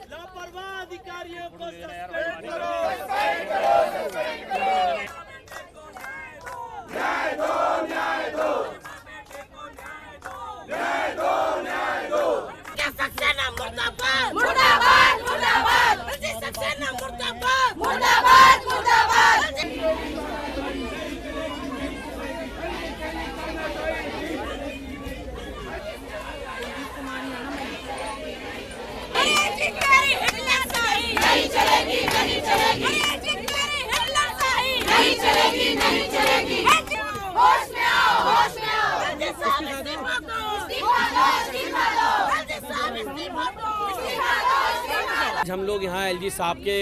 लापरवाह अधिकारियों को सस्पेंड करो। न्याय दो, न्याय दो, न्याय दो, न्याय दो। क्या सक्सेना मुर्दाबाद, मुर्दाबाद, मुर्दाबाद। सक्सेना मुर्दाबाद, मुर्दाबाद, मुर्दाबाद। नहीं चलेगी, नहीं चलेगी, नहीं चलेगी, नहीं चलेगी। होश में आओ, होश में आओ। इस्तीफा दो, इस्तीफा दो। आज हम लोग यहाँ एलजी साहब के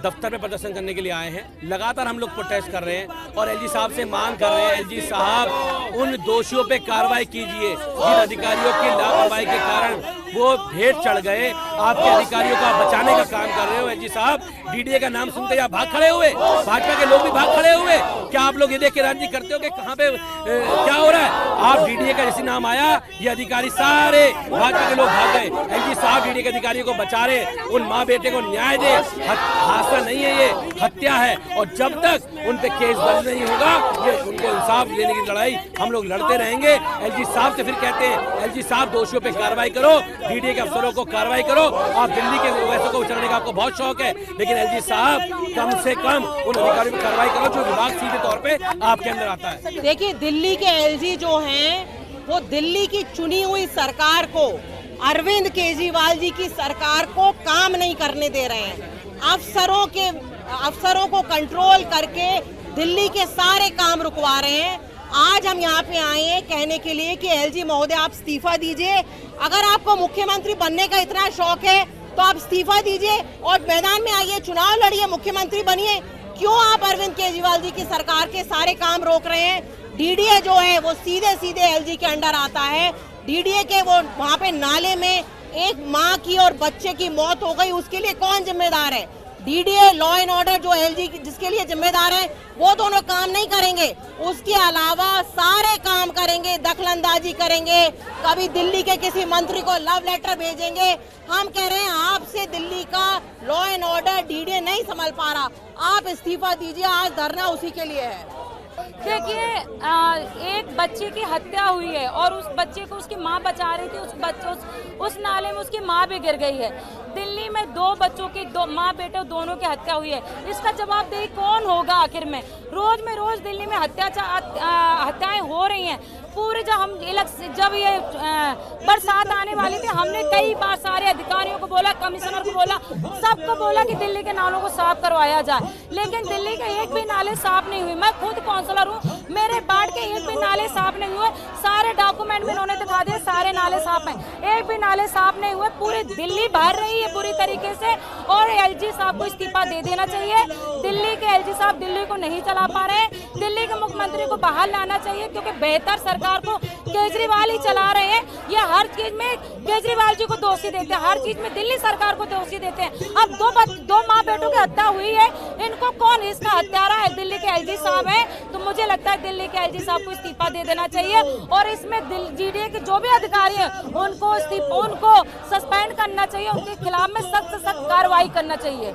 दफ्तर में प्रदर्शन करने के लिए आए हैं। लगातार हम लोग प्रोटेस्ट कर रहे हैं और एलजी साहब से मांग कर रहे हैं, एलजी साहब उन दोषियों पे कार्रवाई कीजिए जिन अधिकारियों की लापरवाही के कारण वो भेंट चढ़ गए। आपके अधिकारियों को आप बचाने का काम कर रहे हो एलजी साहब। डीडीए का नाम सुनते या भाग खड़े हुए, भाजपा के लोग भी भाग खड़े हुए। क्या आप लोग ये देख के राजनीति करते हो कि कहाँ पे क्या हो रहा है? आप डीडीए का जैसे नाम आया, ये अधिकारी सारे भाजपा के लोग भाग गए। एलजी साहब डीडीए के अधिकारियों को बचा रहे, उन माँ बेटे को न्याय दे। हादसा नहीं है, ये हत्या है और जब तक उन पे केस दर्ज नहीं होगा, ये उनको इंसाफ देने की लड़ाई हम लोग लड़ते रहेंगे। एलजी साहब से फिर कहते हैं, एलजी साहब दोषियों पे कार्रवाई करो, डीडीए के अफसरों को कार्रवाई करो। आप दिल्ली के वैसे को उचलने का आपको बहुत शौक है, लेकिन एलजी साहब कम से कम उन अधिकारियों पर कार्रवाई करो जो विभाग सीधे तौर पे आपके अंदर आता है। देखिए, दिल्ली के एलजी जो हैं वो दिल्ली की चुनी हुई सरकार को, अरविंद केजरीवाल जी की सरकार को काम नहीं करने दे रहे हैं। अफसरों को कंट्रोल करके दिल्ली के सारे काम रुकवा रहे हैं। आज हम यहाँ पे आए हैं कहने के लिए कि एलजी महोदय आप इस्तीफा दीजिए। अगर आपको मुख्यमंत्री बनने का इतना शौक है तो आप इस्तीफा दीजिए और मैदान में आइए, चुनाव लड़िए, मुख्यमंत्री बनिए। क्यों आप अरविंद केजरीवाल जी की सरकार के सारे काम रोक रहे हैं? डीडीए जो है वो सीधे सीधे एलजी के अंडर आता है। डीडीए के वो वहाँ पे नाले में एक माँ की और बच्चे की मौत हो गई, उसके लिए कौन जिम्मेदार है? डीडीए, लॉ एंड ऑर्डर जो एलजी जिसके लिए जिम्मेदार है, वो दोनों काम नहीं करेंगे। उसके अलावा सारे काम करेंगे, दखलंदाजी करेंगे, कभी दिल्ली के किसी मंत्री को लव लेटर भेजेंगे। हम कह रहे हैं आपसे दिल्ली का लॉ एंड ऑर्डर डीडीए नहीं संभाल पा रहा, आप इस्तीफा दीजिए। आज धरना उसी के लिए है। देखिए, एक बच्चे की हत्या हुई है और उस बच्चे को उसकी माँ बचा रही थी। उस नाले में उसकी माँ भी गिर गई है। दिल्ली में दो बच्चों की, दो माँ बेटे दोनों की हत्या हुई है। इसका जवाबदेही कौन होगा आखिर में? रोज दिल्ली में हत्याएं हो रही हैं। पूरे जब ये बरसात आने वाली थी, हमने कई बार सारे अधिकारियों को बोला, कमिश्नर को बोला, सबको बोला कि दिल्ली के नालों को साफ करवाया जाए, लेकिन दिल्ली के एक भी नाले साफ नहीं हुए। मैं खुद काउंसलर हूँ, मेरे वार्ड के एक भी नाले साफ नहीं हुए। सारे डॉक्यूमेंट में इन्होंने दिखा दिए, सारे नाले साफ हैं, एक भी नाले साफ नहीं हुए। पूरी दिल्ली भर रही है बुरी तरीके से और एलजी साहब को इस्तीफा दे देना चाहिए। दिल्ली के एलजी साहब दिल्ली को नहीं चला पा रहे हैं। दिल्ली के मुख्यमंत्री को बाहर लाना चाहिए, क्योंकि बेहतर सरकार को केजरीवाल ही चला रहे हैं। ये हर चीज में केजरीवाल जी को दोषी देते हैं, हर चीज में दिल्ली सरकार को दोषी देते हैं। अब दो माँ बेटों की हत्या हुई है, इनको कौन इसका हत्यारा है? दिल्ली के एलजी साहब है। तो मुझे लगता है दिल्ली के एलजी साहब को इस्तीफा दे देना चाहिए और इसमें डीडीए के जो भी अधिकारी हैं उनको सस्पेंड करना चाहिए, उनके खिलाफ में सख्त कार्रवाई करना चाहिए।